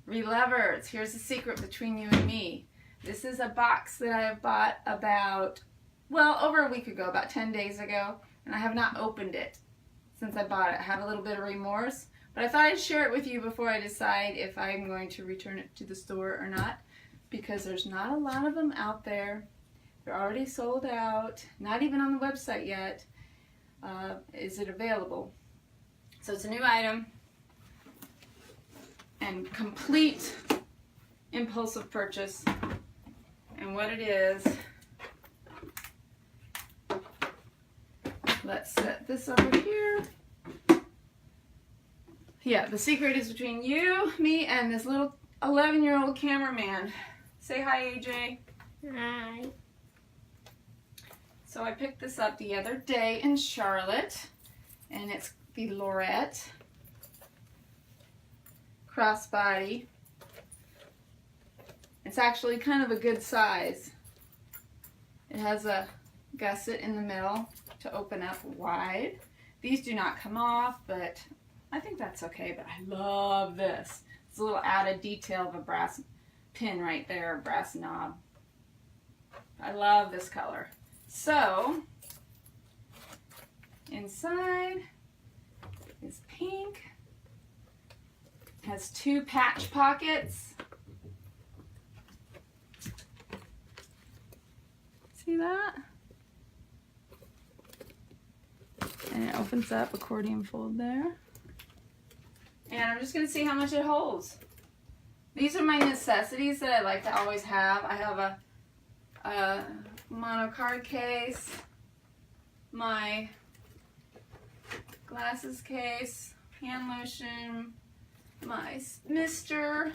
Relevers, here's the secret between you and me. This is a box that I have bought about, well, over a week ago, about 10 days ago, and I have not opened it since I bought it. I have a little bit of remorse, but I thought I'd share it with you before I decide if I'm going to return it to the store or not, because there's not a lot of them out there. They're already sold out, not even on the website yet. Is it available? So it's a new item and complete impulsive purchase. And what it is, let's set this over here. Yeah, the secret is between you, me, and this little 11-year-old cameraman. Say hi, AJ. Hi. So I picked this up the other day in Charlotte, and it's the Lorette crossbody. It's actually kind of a good size. It has a gusset in the middle to open up wide. These do not come off, but I think that's okay, but I love this. It's a little added detail of a brass pin right there, a brass knob. I love this color. So, inside is pink. It has 2 patch pockets. See that? And it opens up, accordion fold there. And I'm just going to see how much it holds. These are my necessities that I like to always have. I have a mono card case, my glasses case, hand lotion, my mister,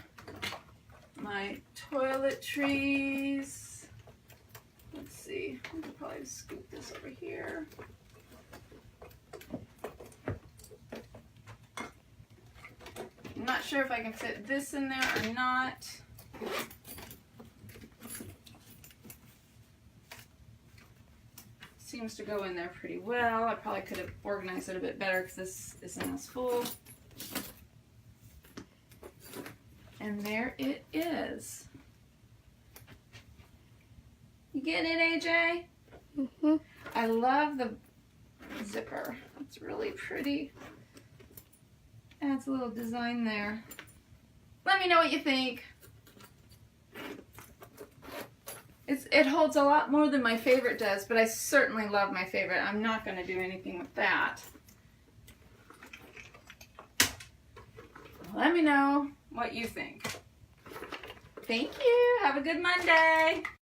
my toiletries. Let's see, I could probably scoop this over here. I'm not sure if I can fit this in there or not. Seems to go in there pretty well. I probably could have organized it a bit better because this isn't as full. And there it is. You getting it, AJ? Mm-hmm. I love the zipper. It's really pretty. Adds a little design there. Let me know what you think. It holds a lot more than my favorite does, but I certainly love my favorite. I'm not going to do anything with that. Let me know what you think. Thank you. Have a good Monday.